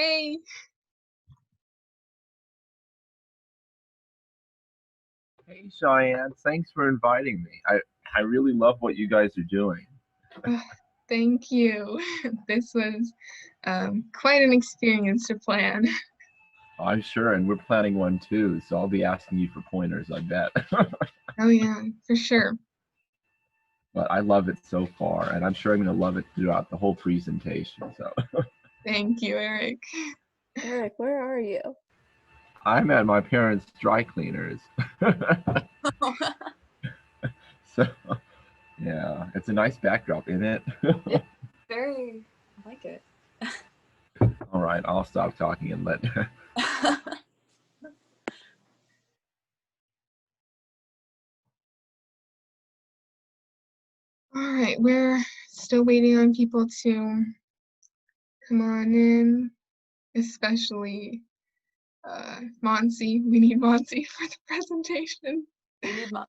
Hey. Hey Cheyenne, thanks for inviting me. I really love what you guys are doing. Thank you. This was quite an experience to plan. I'm sure, and we're planning one too, so I'll be asking you for pointers, I bet. Oh yeah, for sure. But I love it so far, and I'm sure I'm going to love it throughout the whole presentation. So Thank you, Eric. Eric, where are you? I'm at my parents' dry cleaners. So yeah, it's a nice backdrop, isn't it? It's very, I like it. All right, I'll stop talking and let. All right, we're still waiting on people to come on in, especially Monsi. We need Monsi for the presentation. We need Monty.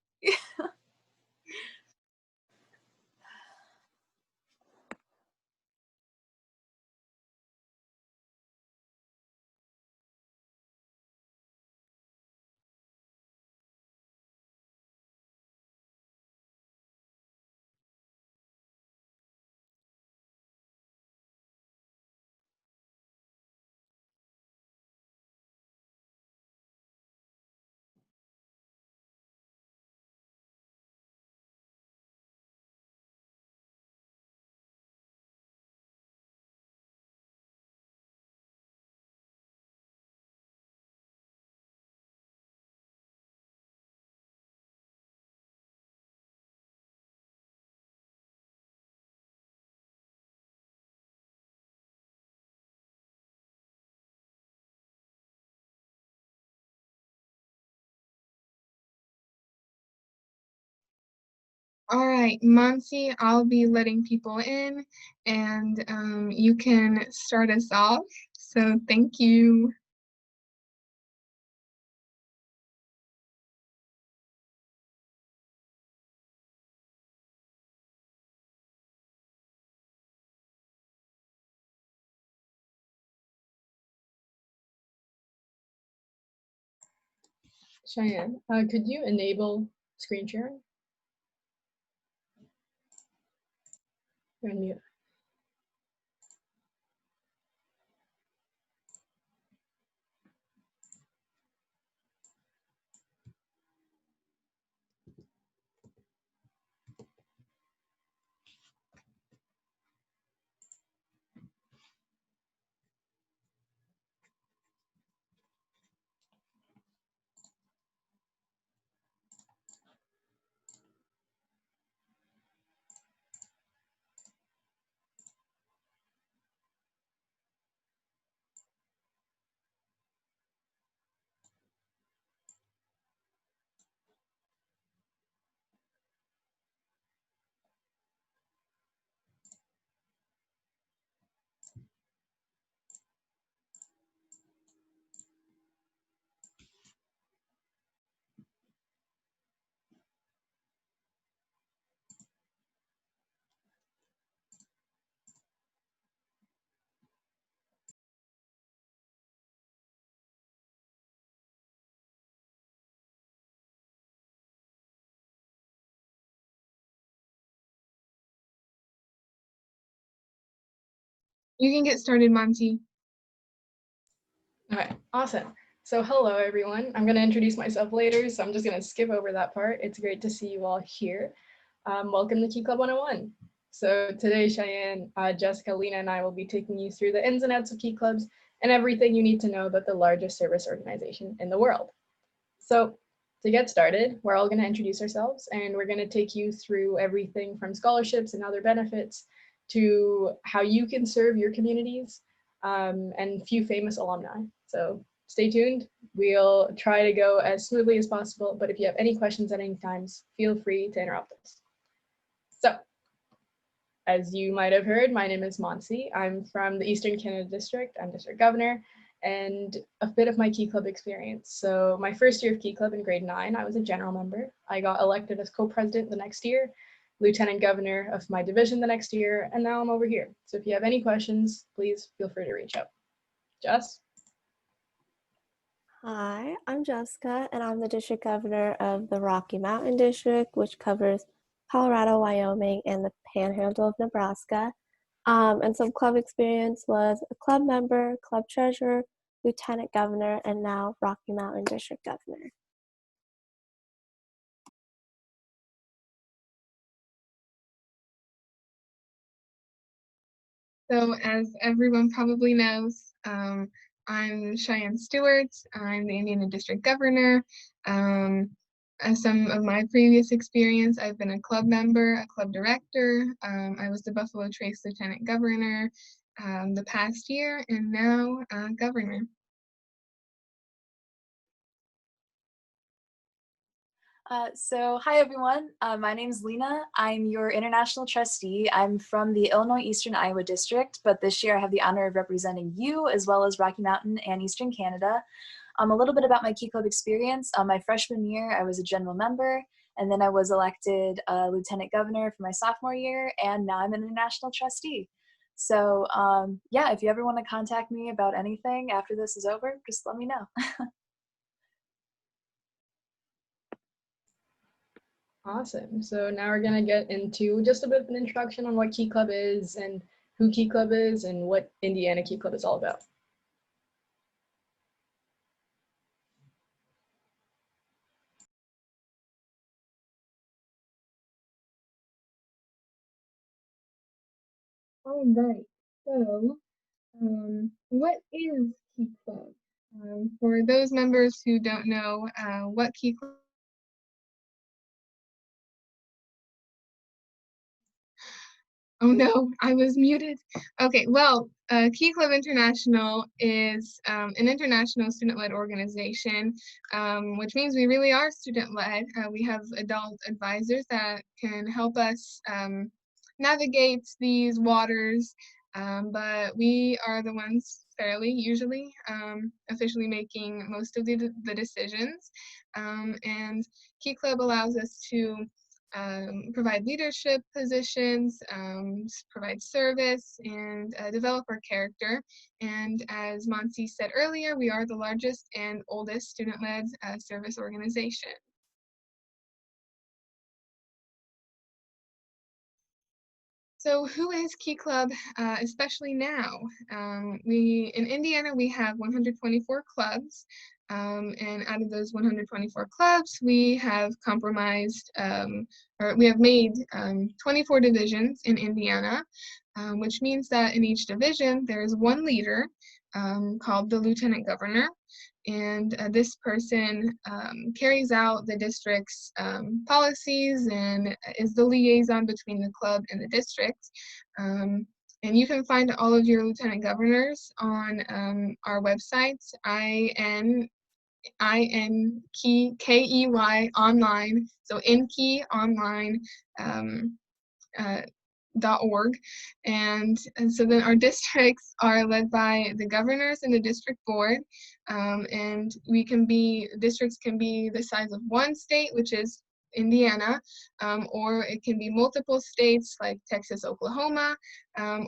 All right, Monsi, I'll be letting people in, and you can start us off. So thank you. Cheyenne, could you enable screen sharing? You're on mute. You can get started, Monsi. Okay, awesome. So hello, everyone. I'm going to introduce myself later, so I'm just going to skip over that part. It's great to see you all here. Welcome to Key Club 101. So today, Cheyenne, Jessica, Lena, and I will be taking you through the ins and outs of Key Clubs and everything you need to know about the largest service organization in the world. So to get started, we're all going to introduce ourselves, and we're going to take you through everything from scholarships and other benefits to how you can serve your communities, and a few famous alumni. So stay tuned. We'll try to go as smoothly as possible, but if you have any questions at any times, feel free to interrupt us. So as you might have heard, my name is Monsi. I'm from the Eastern Canada District. I'm district governor, and a bit of my Key Club experience. So my first year of Key Club in grade 9, I was a general member. I got elected as co-president the next year, lieutenant governor of my division the next year, and now I'm over here. So if you have any questions, please feel free to reach out. Jess? Hi, I'm Jessica, and I'm the district governor of the Rocky Mountain District, which covers Colorado, Wyoming, and the Panhandle of Nebraska. And some club experience was a club member, club treasurer, lieutenant governor, and now Rocky Mountain District governor. So as everyone probably knows, I'm Cheyenne Stewart. I'm the Indiana District Governor. As some of my previous experience, I've been a club member, a club director. I was the Buffalo Trace Lieutenant Governor the past year, and now Governor. So hi everyone, my name's Lena. I'm your international trustee. I'm from the Illinois Eastern Iowa District, but this year I have the honor of representing you as well as Rocky Mountain and Eastern Canada. A little bit about my Key Club experience. My freshman year, I was a general member, and then I was elected lieutenant governor for my sophomore year, and now I'm an international trustee. So yeah, if you ever want to contact me about anything after this is over, just let me know. Awesome. So now we're going to get into just a bit of an introduction on what Key Club is and who Key Club is and what Indiana Key Club is all about. All right. So what is Key Club? For those members who don't know what Key Club. Oh no, I was muted. Okay, well, Key Club International is an international student-led organization, which means we really are student-led. We have adult advisors that can help us navigate these waters, but we are the ones fairly usually officially making most of the decisions. And Key Club allows us to provide leadership positions, provide service, and develop our character. And as Monsi said earlier, we are the largest and oldest student-led service organization. So who is Key Club, especially now? In Indiana, we have 124 clubs, and out of those 124 clubs, we have we have made 24 divisions in Indiana, which means that in each division, there is one leader called the Lieutenant Governor. And this person carries out the district's policies and is the liaison between the club and the district. And you can find all of your lieutenant governors on our website, INKEY online, so INKEY online. .org, and so then our districts are led by the governors and the district board, and districts can be the size of one state, which is Indiana, or it can be multiple states like Texas, Oklahoma,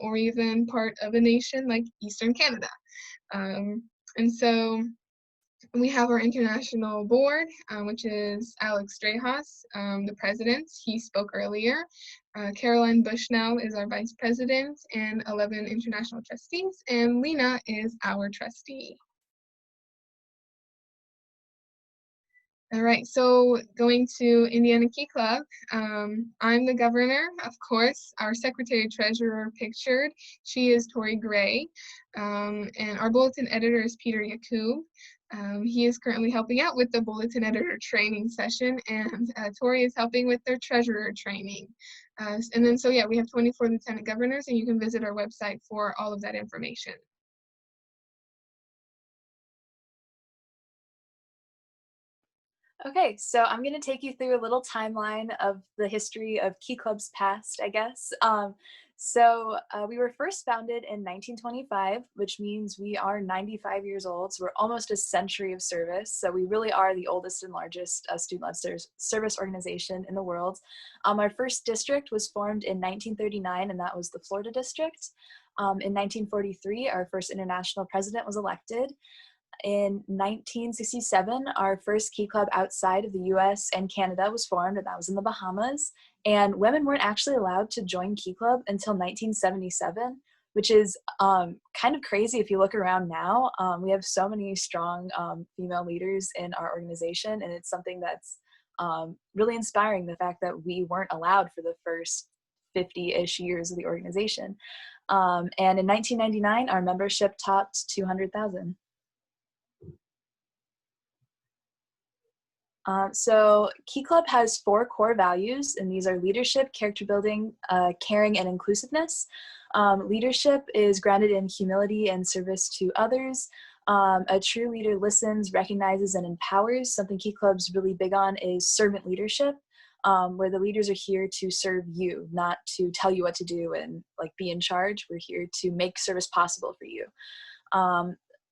or even part of a nation like Eastern Canada. And so we have our international board, which is Alex Drehas, the president. He spoke earlier. Caroline Bushnell is our vice president, and 11 international trustees, and Lena is our trustee. All right, so going to Indiana Key Club, I'm the governor, of course. Our secretary treasurer pictured, she is Tori Gray, and our bulletin editor is Peter Yakub. He is currently helping out with the bulletin editor training session, and Tori is helping with their treasurer training. And then, so yeah, we have 24 lieutenant governors, and you can visit our website for all of that information. Okay, so I'm going to take you through a little timeline of the history of Key Club's past, I guess. We were first founded in 1925, which means we are 95 years old, so we're almost a century of service. So we really are the oldest and largest student-led service organization in the world. Our first district was formed in 1939, and that was the Florida District. In 1943, our first international president was elected. In 1967, our first Key Club outside of the US and Canada was formed, and that was in the Bahamas. And women weren't actually allowed to join Key Club until 1977, which is kind of crazy if you look around now. We have so many strong female leaders in our organization, and it's something that's really inspiring, the fact that we weren't allowed for the first 50-ish years of the organization. And in 1999, our membership topped 200,000. So Key Club has 4 core values, and these are leadership, character building, caring, and inclusiveness. Leadership is grounded in humility and service to others. A true leader listens, recognizes, and empowers. Something Key Club's really big on is servant leadership, where the leaders are here to serve you, not to tell you what to do and like be in charge. We're here to make service possible for you.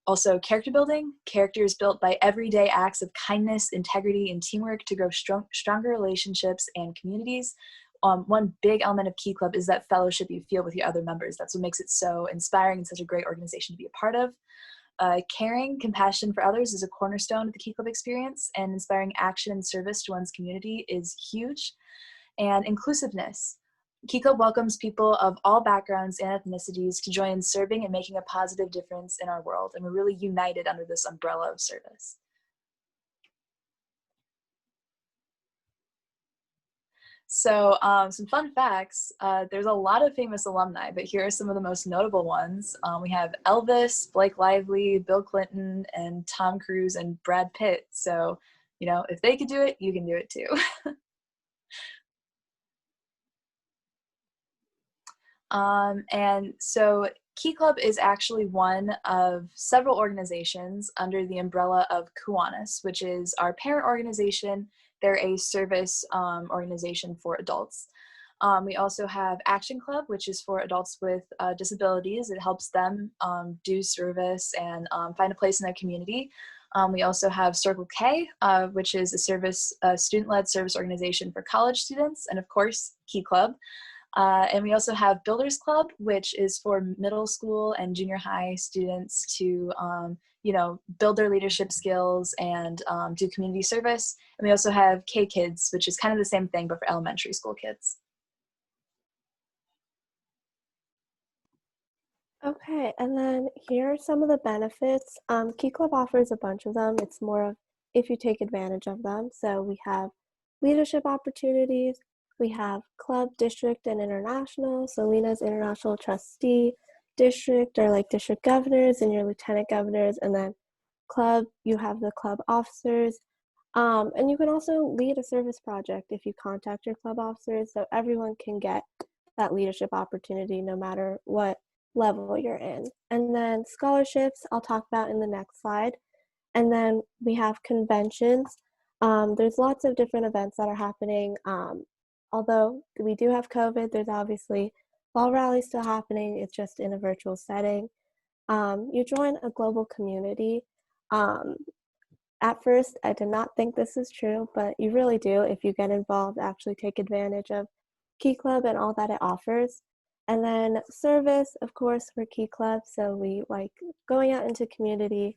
Also, character building. Character is built by everyday acts of kindness, integrity, and teamwork to grow stronger relationships and communities. One big element of Key Club is that fellowship you feel with your other members. That's what makes it so inspiring and such a great organization to be a part of. Caring, compassion for others is a cornerstone of the Key Club experience, and inspiring action and service to one's community is huge. And inclusiveness. Key Club welcomes people of all backgrounds and ethnicities to join in serving and making a positive difference in our world. And we're really united under this umbrella of service. So some fun facts, there's a lot of famous alumni, but here are some of the most notable ones. We have Elvis, Blake Lively, Bill Clinton, and Tom Cruise and Brad Pitt. So, you know, if they could do it, you can do it too. And so Key Club is actually one of several organizations under the umbrella of Kiwanis, which is our parent organization. They're a service organization for adults. We also have Action Club, which is for adults with disabilities. It helps them do service and find a place in their community. We also have Circle K, which is a student-led service organization for college students, and of course, Key Club. And we also have Builders Club, which is for middle school and junior high students to, you know, build their leadership skills and do community service. And we also have K Kids, which is kind of the same thing, but for elementary school kids. Okay, and then here are some of the benefits. Key Club offers a bunch of them. It's more of if you take advantage of them. So we have leadership opportunities. We have club, district, and international. So Lena's international trustee. District are like district governors and your lieutenant governors. And then club, you have the club officers. And you can also lead a service project if you contact your club officers. So everyone can get that leadership opportunity no matter what level you're in. And then scholarships, I'll talk about in the next slide. And then we have conventions. There's lots of different events that are happening. Although we do have COVID, there's obviously fall rallies still happening. It's just in a virtual setting. You join a global community. At first, I did not think this is true, but you really do if you get involved, actually take advantage of Key Club and all that it offers. And then service, of course, for Key Club. So we like going out into community.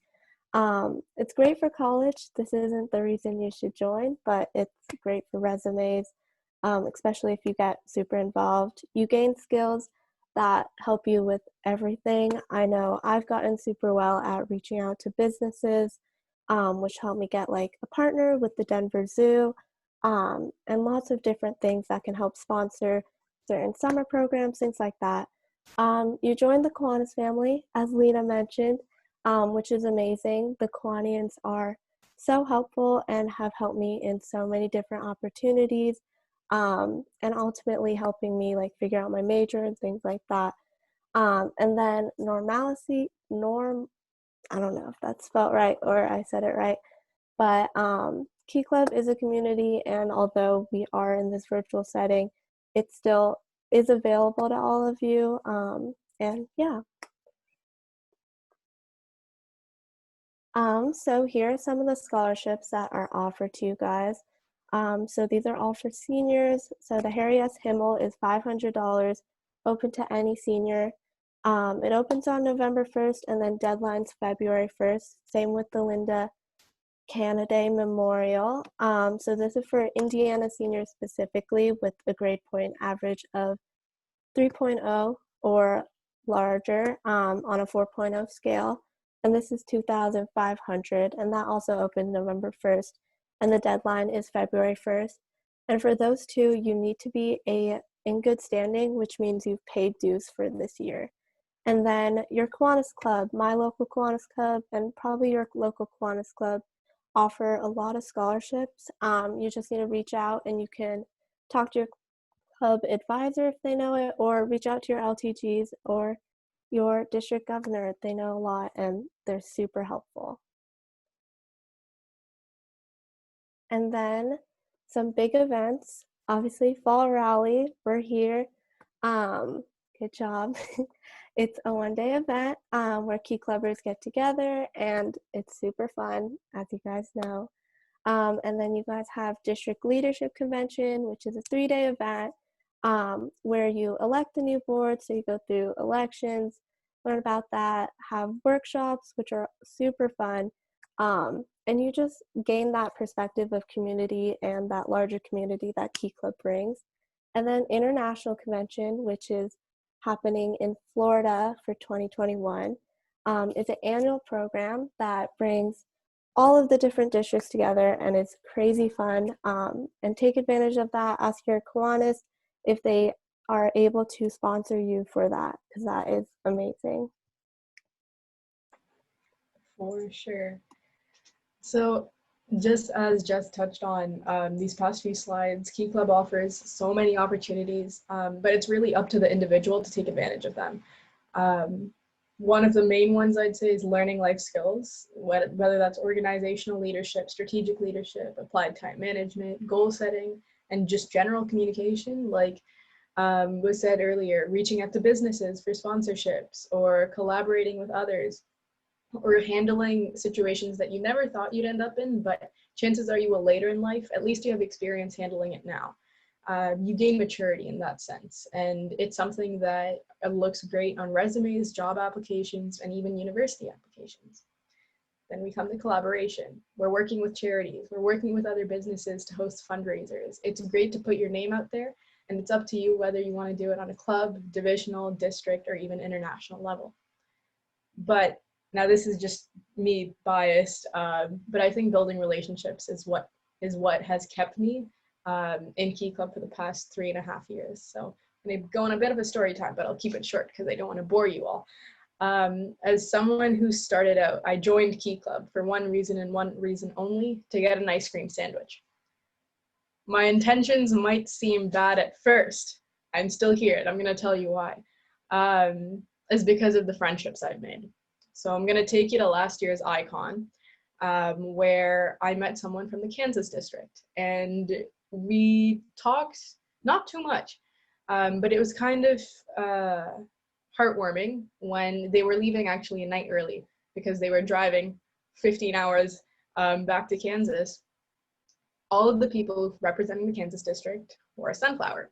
It's great for college. This isn't the reason you should join, but it's great for resumes. Especially if you get super involved. You gain skills that help you with everything. I know I've gotten super well at reaching out to businesses, which helped me get like a partner with the Denver Zoo, and lots of different things that can help sponsor certain summer programs, things like that. You join the Kiwanis family, as Lena mentioned, which is amazing. The Kiwanians are so helpful and have helped me in so many different opportunities. And ultimately helping me like figure out my major and things like that. And then I don't know if that's spelled right or I said it right, but Key Club is a community, and although we are in this virtual setting, it still is available to all of you. And yeah. So here are some of the scholarships that are offered to you guys. So these are all for seniors. So the Harry S. Himmel is $500, open to any senior. It opens on November 1st and then deadline's February 1st. Same with the Linda Canaday Memorial. So this is for Indiana seniors specifically with a grade point average of 3.0 or larger on a 4.0 scale. And this is 2,500, and that also opened November 1st, and the deadline is February 1st. And for those two, you need to be in good standing, which means you've paid dues for this year. And then your Kiwanis Club, my local Kiwanis Club, and probably your local Kiwanis Club offer a lot of scholarships. You just need to reach out and you can talk to your club advisor if they know it, or reach out to your LTGs or your district governor. They know a lot and they're super helpful. And then some big events, obviously Fall Rally, we're here. Good job. It's a one-day event where Key Clubbers get together and it's super fun, as you guys know. And then you guys have District Leadership Convention, which is a 3-day event where you elect a new board. So you go through elections, learn about that, have workshops, which are super fun. And you just gain that perspective of community and that larger community that Key Club brings. And then International Convention, which is happening in Florida for 2021. It's an annual program that brings all of the different districts together, and it's crazy fun. And take advantage of that. Ask your Kiwanis if they are able to sponsor you for that, because that is amazing. For sure. So just as Jess touched on, these past few slides, Key Club offers so many opportunities, but it's really up to the individual to take advantage of them. One of the main ones I'd say is learning life skills, whether that's organizational leadership, strategic leadership, applied time management, goal setting, and just general communication, like was said earlier, reaching out to businesses for sponsorships or collaborating with others, or handling situations that you never thought you'd end up in, but chances are you will later in life. At least you have experience handling it now. You gain maturity in that sense, and it's something that looks great on resumes, job applications, and even university applications. Then we come to collaboration. We're working with charities, we're working with other businesses to host fundraisers. It's great to put your name out there, and it's up to you whether you want to do it on a club, divisional, district, or even international level. But now this is just me biased, but I think building relationships is what has kept me in Key Club for the past 3.5 years. So I'm gonna go on a bit of a story time, but I'll keep it short because I don't want to bore you all. As someone who started out, I joined Key Club for one reason and one reason only, to get an ice cream sandwich. My intentions might seem bad at first. I'm still here, and I'm gonna tell you why. Is because of the friendships I've made. So I'm going to take you to last year's Icon, where I met someone from the Kansas district, and we talked not too much, but it was kind of heartwarming when they were leaving actually a night early because they were driving 15 hours back to Kansas. All of the people representing the Kansas district wore a sunflower.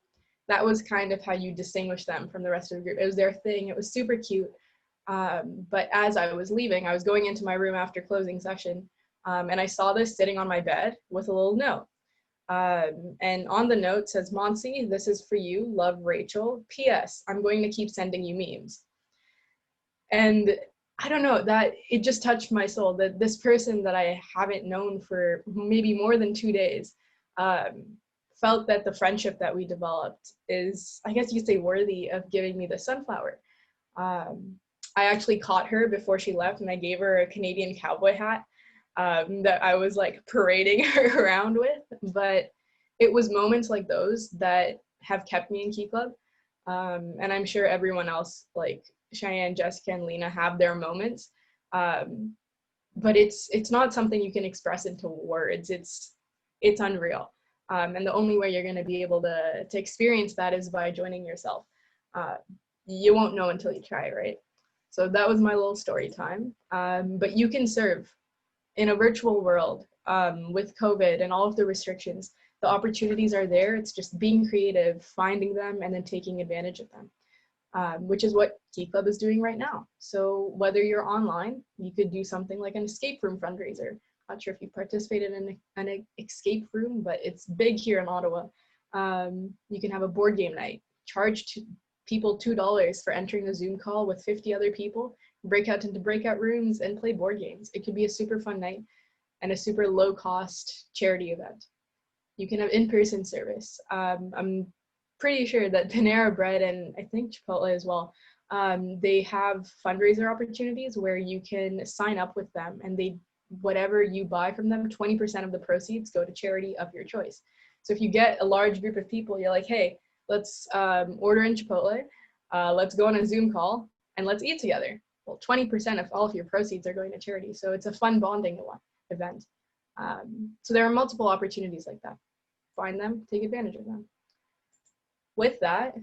That was kind of how you distinguish them from the rest of the group. It was their thing. It was super cute. But as I was leaving, I was going into my room after closing session, and I saw this sitting on my bed with a little note. And on the note says, "Monsi, this is for you. Love, Rachel. P.S. I'm going to keep sending you memes." And I don't know, that it just touched my soul that this person that I haven't known for maybe more than 2 days felt that the friendship that we developed is, I guess you could say, worthy of giving me the sunflower. I actually caught her before she left, and I gave her a Canadian cowboy hat that I was like parading her around with. But it was moments like those that have kept me in Key Club. And I'm sure everyone else, like Cheyenne, Jessica, and Lena, have their moments. But it's not something you can express into words. It's unreal. And the only way you're going to be able to experience that is by joining yourself. You won't know until you try, right? So that was my little story time. But you can serve in a virtual world with COVID and all of the restrictions. The opportunities are there. It's just being creative, finding them, and then taking advantage of them. which is what Key Club is doing right now. So whether you're online, you could do something like an escape room fundraiser. Not sure if you participated in an escape room, but it's big here in Ottawa. You can have a board game night, charge people $2 for entering a Zoom call with 50 other people, break out into breakout rooms and play board games. It could be a super fun night and a super low cost charity event. You can have in-person service. I'm pretty sure that Panera Bread and I think Chipotle as well, they have fundraiser opportunities where you can sign up with them, and whatever you buy from them, 20% of the proceeds go to charity of your choice. So if you get a large group of people, you're like, hey, let's order in Chipotle, let's go on a Zoom call, and let's eat together. Well, 20% of all of your proceeds are going to charity. So it's a fun bonding event. So there are multiple opportunities like that. Find them, take advantage of them. With that,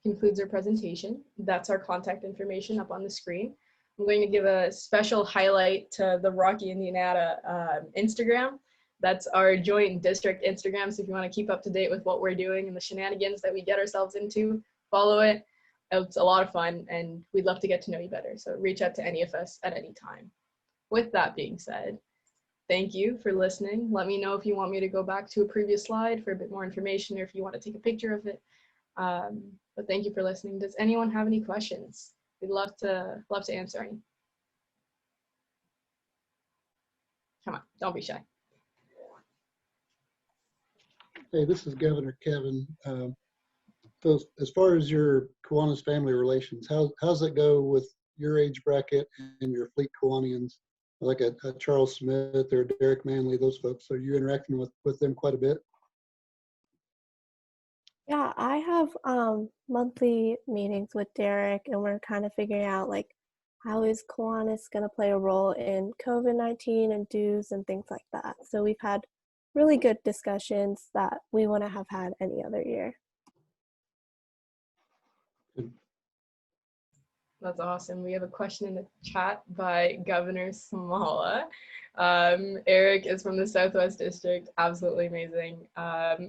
concludes our presentation. That's our contact information up on the screen. I'm going to give a special highlight to the Rocky Indiana Instagram. That's our joint district Instagram. So if you want to keep up to date with what we're doing and the shenanigans that we get ourselves into, follow it. It's a lot of fun and we'd love to get to know you better. So reach out to any of us at any time. With that being said, thank you for listening. Let me know if you want me to go back to a previous slide for a bit more information or if you want to take a picture of it. But thank you for listening. Does anyone have any questions? We'd love to answer any. Come on, don't be shy. Hey, this is Governor Kevin. So as far as your Kiwanis family relations, how's that go with your age bracket and your Fleet Kiwanians, like a Charles Smith or Derek Manley, those folks? Are you interacting with them quite a bit? Yeah, I have monthly meetings with Derek, and we're kind of figuring out like how is Kiwanis going to play a role in COVID-19 and dues and things like that. So we've had really good discussions that we wouldn't have had any other year. That's awesome. We have a question in the chat by Governor Smala. Eric is from the Southwest District. Absolutely amazing.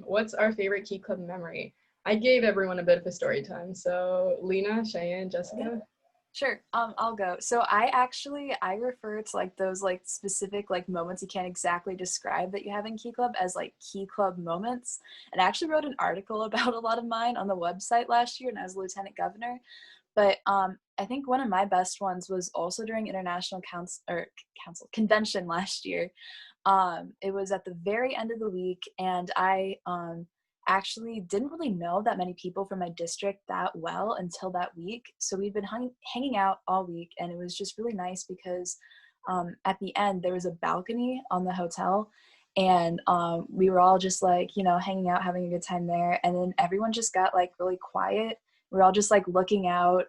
What's our favorite Key Club memory? I gave everyone a bit of a story time. So Lena, Cheyenne, Jessica? Sure, I'll go. So I refer to like those like specific like moments you can't exactly describe that you have in Key Club as like Key Club moments. And I actually wrote an article about a lot of mine on the website last year, and I was Lieutenant Governor. But I think one of my best ones was also during International Convention last year. It was at the very end of the week, and I actually didn't really know that many people from my district that well until that week. So we've been hanging out all week, and it was just really nice because at the end there was a balcony on the hotel, and we were all just like, you know, hanging out, having a good time there. And then everyone just got like really quiet. We were all just like looking out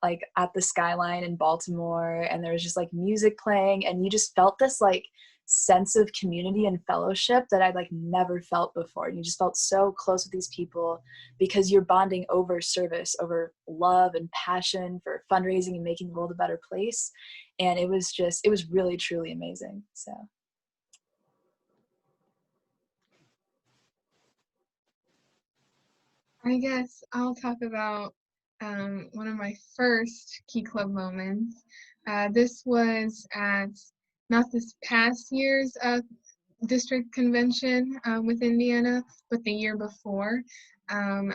like at the skyline in Baltimore, and there was just like music playing, and you just felt this like sense of community and fellowship that I'd like never felt before. And you just felt so close with these people because you're bonding over service, over love and passion for fundraising and making the world a better place. And it was really, truly amazing. So. I guess I'll talk about one of my first Key Club moments. This was at not this past year's district convention with Indiana, but the year before. At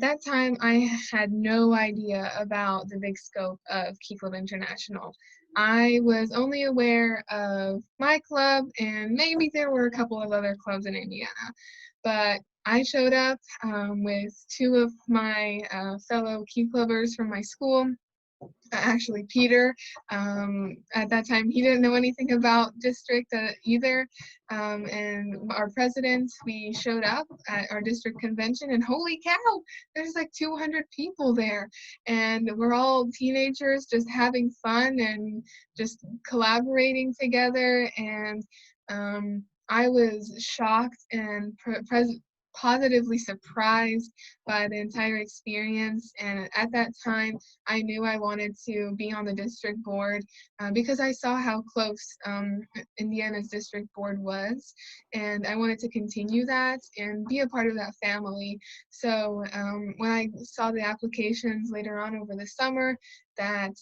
that time, I had no idea about the big scope of Key Club International. I was only aware of my club, and maybe there were a couple of other clubs in Indiana, but I showed up with two of my fellow Key Clubbers from my school. Actually, Peter, at that time, he didn't know anything about district either. And our president, we showed up at our district convention, and holy cow, there's like 200 people there. And we're all teenagers just having fun and just collaborating together. And I was shocked and positively surprised by the entire experience. And at that time, I knew I wanted to be on the district board because I saw how close Indiana's district board was. And I wanted to continue that and be a part of that family. So when I saw the applications later on over the summer that,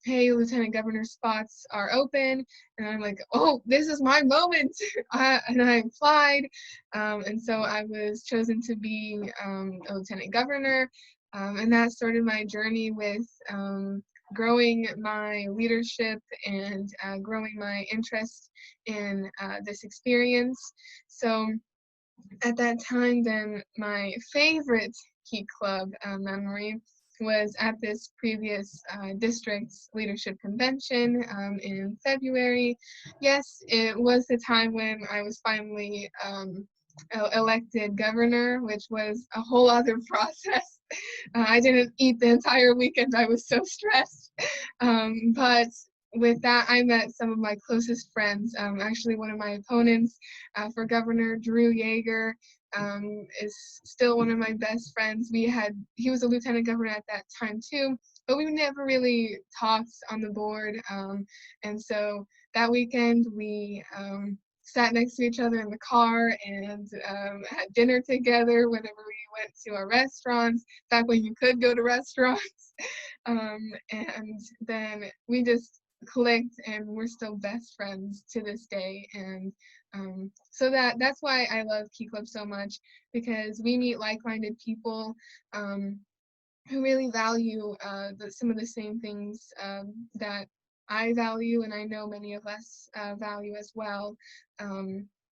hey, Lieutenant Governor spots are open, and I'm like, oh, this is my moment. And I applied. And so I was chosen to be a lieutenant governor. And that started my journey with growing my leadership and growing my interest in this experience. So at that time, then my favorite Key Club memory was at this previous district's leadership convention in February. Yes, it was the time when I was finally elected governor, which was a whole other process. I didn't eat the entire weekend. I was so stressed. But with that, I met some of my closest friends. Actually, one of my opponents for governor, Drew Yeager, is still one of my best friends. He was a lieutenant governor at that time too, but we never really talked on the board. And so that weekend we sat next to each other in the car and had dinner together whenever we went to our restaurants, back when you could go to restaurants. And then we just clicked, and we're still best friends to this day. And so that's why I love Key Club so much, because we meet like-minded people who really value some of the same things that I value, and I know many of us value as well.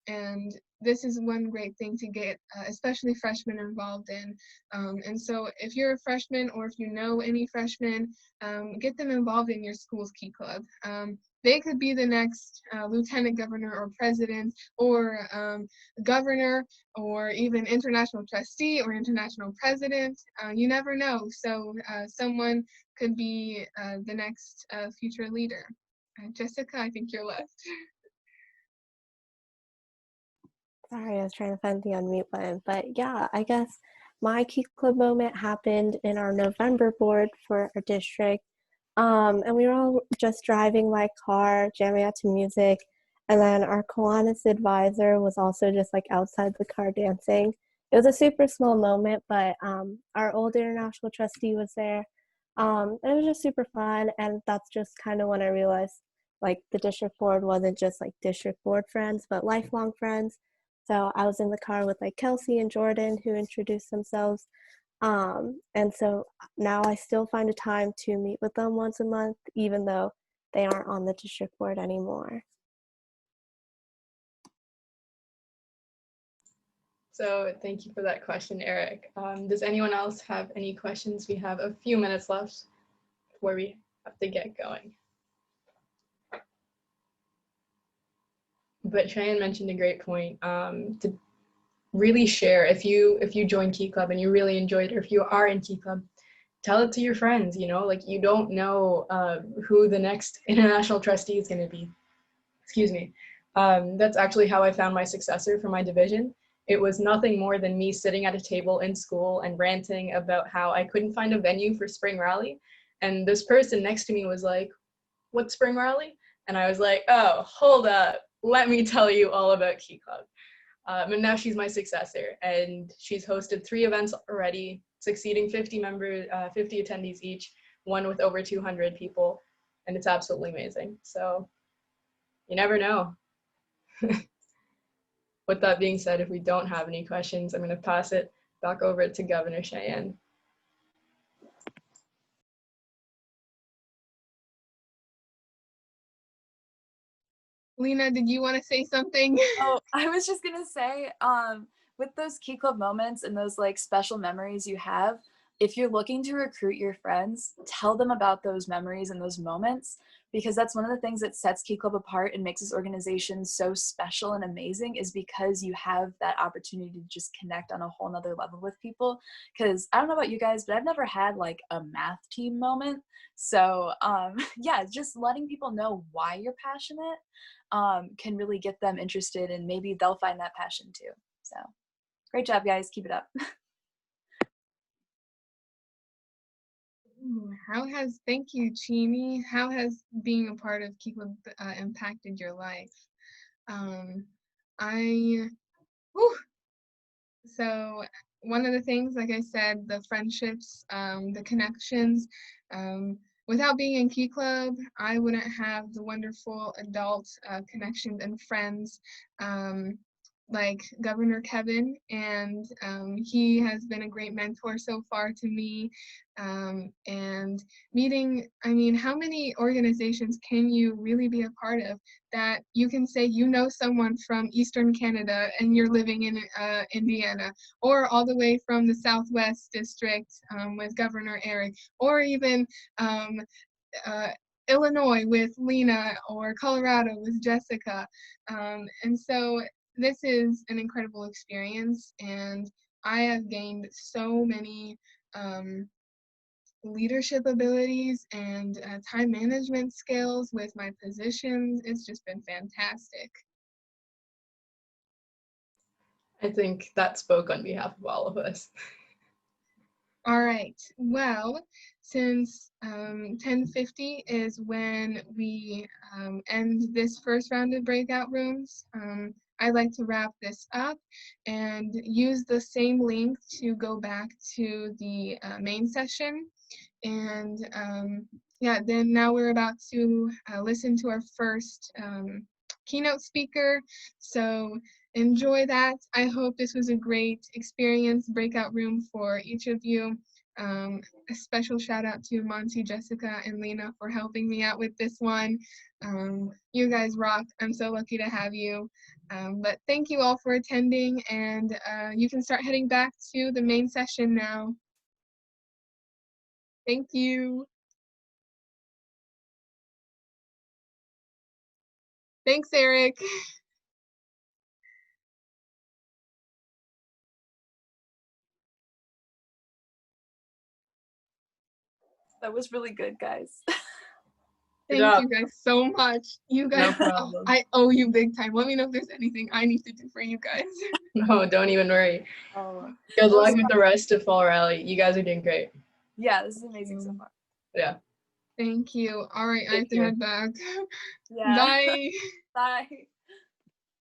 And this is one great thing to get, especially freshmen, involved in. And so if you're a freshman, or if you know any freshmen, get them involved in your school's Key Club. They could be the next lieutenant governor or president or governor, or even international trustee or international president. You never know. So someone could be the next future leader. Jessica, I think you're left. Sorry, I was trying to find the unmute button. But yeah, I guess my Key Club moment happened in our November board for our district. And we were all just driving my car, jamming out to music. And then our Kiwanis advisor was also just like outside the car dancing. It was a super small moment, but our old international trustee was there. And it was just super fun. And that's just kind of when I realized like the district board wasn't just like district board friends, but lifelong friends. So I was in the car with like Kelsey and Jordan, who introduced themselves. And so now I still find a time to meet with them once a month, even though they aren't on the district board anymore. So thank you for that question, Eric. Does anyone else have any questions? We have a few minutes left before we have to get going. But Cheyenne mentioned a great point, to really share. If you join Key Club and you really enjoyed it, or if you are in Key Club, tell it to your friends. You know, like, you don't know who the next international trustee is going to be. Excuse me. That's actually how I found my successor for my division. It was nothing more than me sitting at a table in school and ranting about how I couldn't find a venue for spring rally. And this person next to me was like, "What's spring rally?" And I was like, "Oh, hold up. Let me tell you all about Key Club." And now she's my successor, and she's hosted 3 events already, succeeding 50 attendees each, one with over 200 people, and it's absolutely amazing. So you never know. With that being said, if we don't have any questions, I'm going to pass it back over to Governor Cheyenne. Lena, did you want to say something? Oh, I was just gonna say, with those Key Club moments and those like special memories you have, if you're looking to recruit your friends, tell them about those memories and those moments, because that's one of the things that sets Key Club apart and makes this organization so special and amazing, is because you have that opportunity to just connect on a whole nother level with people. Because I don't know about you guys, but I've never had like a math team moment. So yeah, just letting people know why you're passionate can really get them interested, and maybe they'll find that passion too. So Great job, guys. Keep it up. Thank you, Chini. How has being a part of Key Club impacted your life? I, whew, so one of the things, like I said, the friendships, the connections, without being in Key Club, I wouldn't have the wonderful adult connections and friends like Governor Kevin, and he has been a great mentor so far to me. And meeting, I mean, how many organizations can you really be a part of that you can say you know someone from Eastern Canada and you're living in Indiana, or all the way from the Southwest District with Governor Eric, or even Illinois with Lena, or Colorado with Jessica. And so this is an incredible experience, and I have gained so many leadership abilities and time management skills with my positions. It's just been fantastic. I think that spoke on behalf of all of us. All right, well, since 10:50 is when we end this first round of breakout rooms, I'd like to wrap this up and use the same link to go back to the main session. And yeah, then now we're about to listen to our first keynote speaker. So enjoy that. I hope this was a great experience, breakout room for each of you. A special shout out to Monty, Jessica, and Lena for helping me out with this one. You guys rock. I'm so lucky to have you. But thank you all for attending, and you can start heading back to the main session now. Thank you. Thanks, Eric. That was really good, guys. Thank you guys so much. You No guys, problem. I owe you big time. Let me know if there's anything I need to do for you guys. No, don't even worry. Oh, Good that was luck with the rest of Fall Rally. You guys are doing great. yeah, this is amazing so far. Yeah. Thank you. All right, I have Thank to you. head back. Yeah. Bye. Bye.